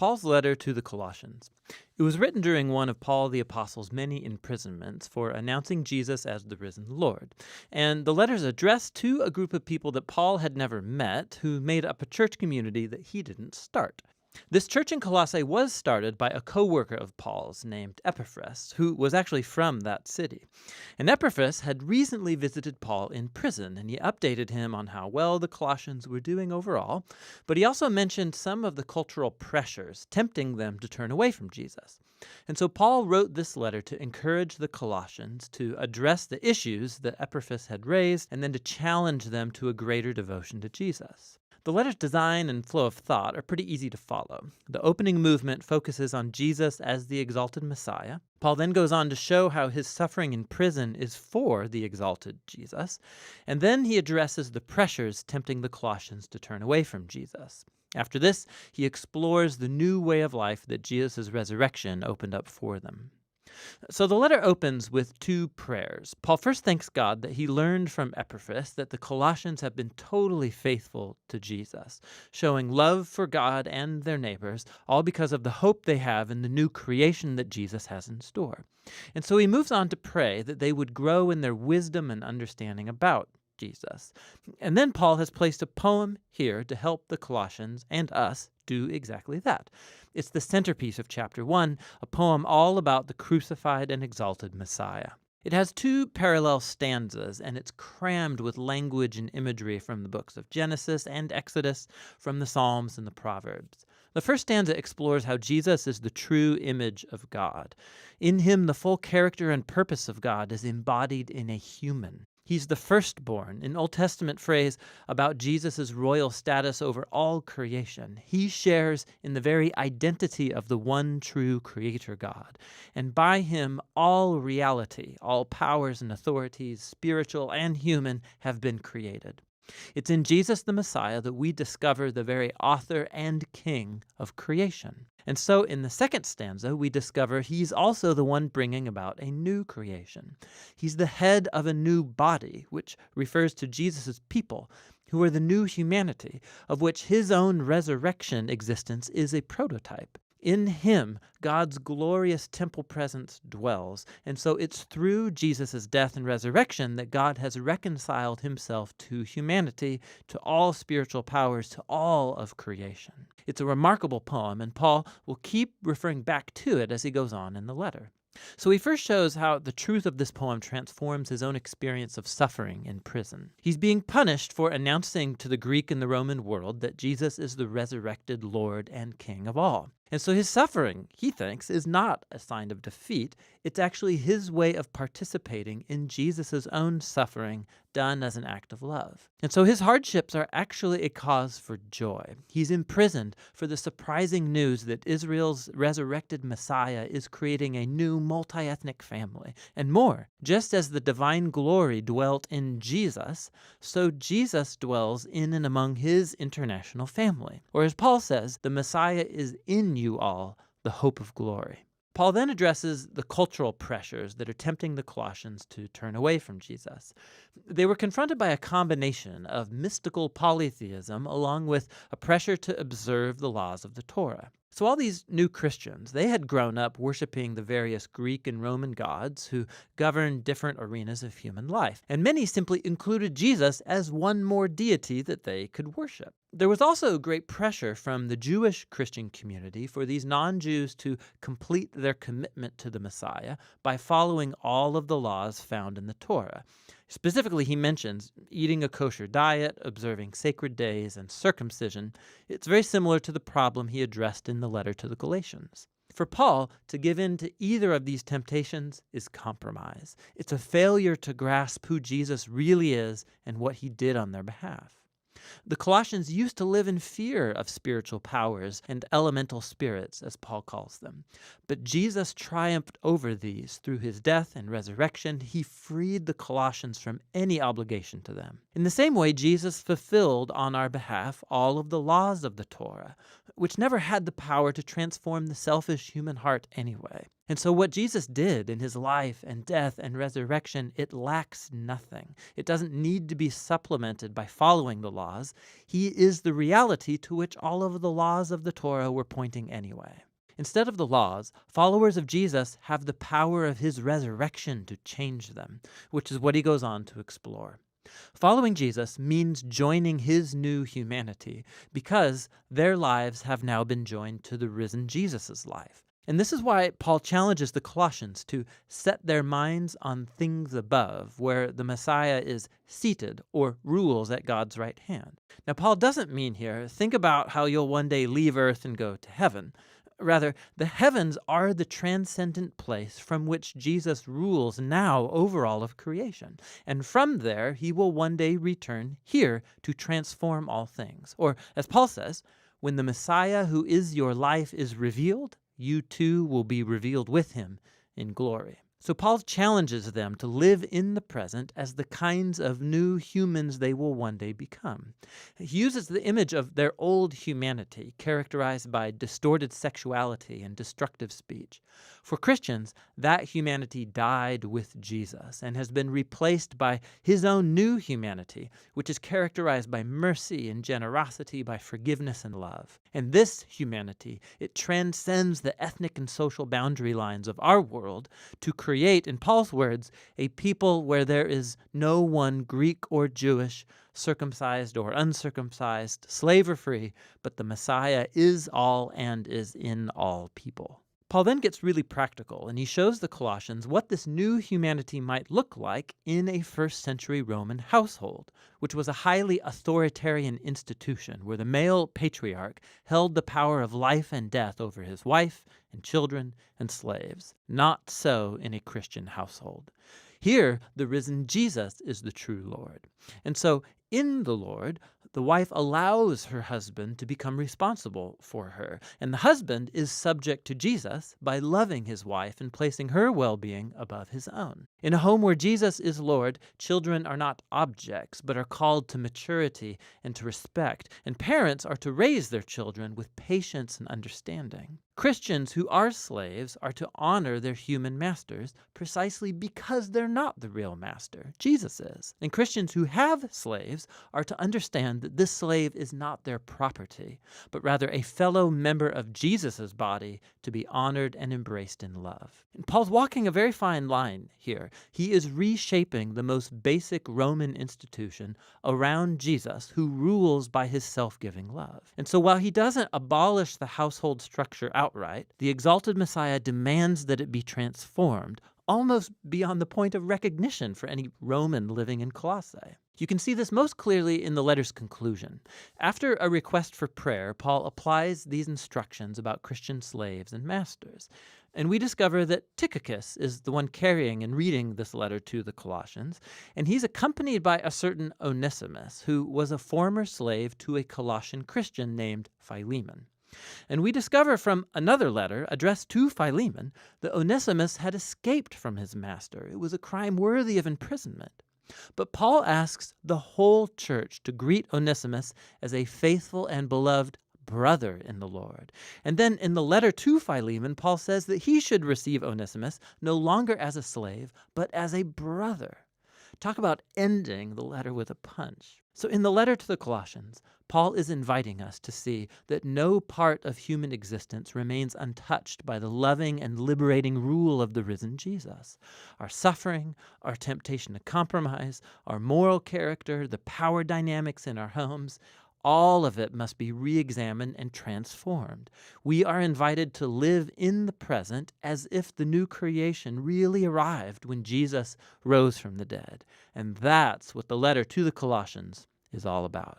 Paul's letter to the Colossians. It was written during one of Paul the Apostle's many imprisonments for announcing Jesus as the risen Lord. And the letter is addressed to a group of people that Paul had never met who made up a church community that he didn't start. This church in Colossae was started by a co-worker of Paul's named Epaphras, who was actually from that city. And Epaphras had recently visited Paul in prison, and he updated him on how well the Colossians were doing overall, but he also mentioned some of the cultural pressures tempting them to turn away from Jesus. And so Paul wrote this letter to encourage the Colossians to address the issues that Epaphras had raised, and then to challenge them to a greater devotion to Jesus. The letter's design and flow of thought are pretty easy to follow. The opening movement focuses on Jesus as the exalted Messiah. Paul then goes on to show how his suffering in prison is for the exalted Jesus. And then he addresses the pressures tempting the Colossians to turn away from Jesus. After this, he explores the new way of life that Jesus' resurrection opened up for them. So the letter opens with two prayers. Paul first thanks God that he learned from Epaphras that the Colossians have been totally faithful to Jesus, showing love for God and their neighbors, all because of the hope they have in the new creation that Jesus has in store. And so he moves on to pray that they would grow in their wisdom and understanding about Jesus. And then Paul has placed a poem here to help the Colossians and us do exactly that. It's the centerpiece of chapter 1, a poem all about the crucified and exalted Messiah. It has two parallel stanzas, and it's crammed with language and imagery from the books of Genesis and Exodus, from the Psalms and the Proverbs. The first stanza explores how Jesus is the true image of God. In him, the full character and purpose of God is embodied in a human. He's the firstborn, an Old Testament phrase about Jesus' royal status over all creation. He shares in the very identity of the one true Creator God. And by him, all reality, all powers and authorities, spiritual and human, have been created. It's in Jesus the Messiah that we discover the very author and king of creation. And so in the second stanza, we discover he's also the one bringing about a new creation. He's the head of a new body, which refers to Jesus' people, who are the new humanity, of which his own resurrection existence is a prototype. In him, God's glorious temple presence dwells, and so it's through Jesus' death and resurrection that God has reconciled himself to humanity, to all spiritual powers, to all of creation. It's a remarkable poem, and Paul will keep referring back to it as he goes on in the letter. So he first shows how the truth of this poem transforms his own experience of suffering in prison. He's being punished for announcing to the Greek and the Roman world that Jesus is the resurrected Lord and King of all. And so his suffering, he thinks, is not a sign of defeat. It's actually his way of participating in Jesus' own suffering done as an act of love. And so his hardships are actually a cause for joy. He's imprisoned for the surprising news that Israel's resurrected Messiah is creating a new multi-ethnic family. And more, just as the divine glory dwelt in Jesus, so Jesus dwells in and among his international family. Or as Paul says, the Messiah is in you all, the hope of glory. Paul then addresses the cultural pressures that are tempting the Colossians to turn away from Jesus. They were confronted by a combination of mystical polytheism along with a pressure to observe the laws of the Torah. So all these new Christians, they had grown up worshiping the various Greek and Roman gods who governed different arenas of human life. And many simply included Jesus as one more deity that they could worship. There was also great pressure from the Jewish Christian community for these non-Jews to complete their commitment to the Messiah by following all of the laws found in the Torah. Specifically, he mentions eating a kosher diet, observing sacred days, and circumcision. It's very similar to the problem he addressed in the letter to the Galatians. For Paul, to give in to either of these temptations is compromise. It's a failure to grasp who Jesus really is and what he did on their behalf. The Colossians used to live in fear of spiritual powers and elemental spirits, as Paul calls them. But Jesus triumphed over these through his death and resurrection. He freed the Colossians from any obligation to them. In the same way, Jesus fulfilled on our behalf all of the laws of the Torah, which never had the power to transform the selfish human heart anyway. And so what Jesus did in his life and death and resurrection, it lacks nothing. It doesn't need to be supplemented by following the laws. He is the reality to which all of the laws of the Torah were pointing anyway. Instead of the laws, followers of Jesus have the power of his resurrection to change them, which is what he goes on to explore. Following Jesus means joining his new humanity because their lives have now been joined to the risen Jesus' life. And this is why Paul challenges the Colossians to set their minds on things above, where the Messiah is seated or rules at God's right hand. Now, Paul doesn't mean here, think about how you'll one day leave earth and go to heaven. Rather, the heavens are the transcendent place from which Jesus rules now over all of creation. And from there, he will one day return here to transform all things. Or, as Paul says, when the Messiah who is your life is revealed, you too will be revealed with him in glory. So Paul challenges them to live in the present as the kinds of new humans they will one day become. He uses the image of their old humanity, characterized by distorted sexuality and destructive speech. For Christians, that humanity died with Jesus and has been replaced by his own new humanity, which is characterized by mercy and generosity, by forgiveness and love. And this humanity, it transcends the ethnic and social boundary lines of our world to create, in Paul's words, a people where there is no one Greek or Jewish, circumcised or uncircumcised, slave or free, but the Messiah is all and is in all people. Paul then gets really practical, and he shows the Colossians what this new humanity might look like in a first-century Roman household, which was a highly authoritarian institution where the male patriarch held the power of life and death over his wife and children and slaves. Not so in a Christian household. Here, the risen Jesus is the true Lord. And so, in the Lord, the wife allows her husband to become responsible for her, and the husband is subject to Jesus by loving his wife and placing her well-being above his own. In a home where Jesus is Lord, children are not objects, but are called to maturity and to respect, and parents are to raise their children with patience and understanding. Christians who are slaves are to honor their human masters precisely because they're not the real master. Jesus is. And Christians who have slaves are to understand that this slave is not their property, but rather a fellow member of Jesus' body to be honored and embraced in love. And Paul's walking a very fine line here. He is reshaping the most basic Roman institution around Jesus, who rules by his self-giving love. And so while he doesn't abolish the household structure outright, the exalted Messiah demands that it be transformed, almost beyond the point of recognition for any Roman living in Colossae. You can see this most clearly in the letter's conclusion. After a request for prayer, Paul applies these instructions about Christian slaves and masters. And we discover that Tychicus is the one carrying and reading this letter to the Colossians, and he's accompanied by a certain Onesimus, who was a former slave to a Colossian Christian named Philemon. And we discover from another letter addressed to Philemon that Onesimus had escaped from his master. It was a crime worthy of imprisonment. But Paul asks the whole church to greet Onesimus as a faithful and beloved brother in the Lord. And then in the letter to Philemon, Paul says that he should receive Onesimus no longer as a slave, but as a brother. Talk about ending the letter with a punch. So in the letter to the Colossians, Paul is inviting us to see that no part of human existence remains untouched by the loving and liberating rule of the risen Jesus. Our suffering, our temptation to compromise, our moral character, the power dynamics in our homes, all of it must be re-examined and transformed. We are invited to live in the present as if the new creation really arrived when Jesus rose from the dead. And that's what the letter to the Colossians is all about.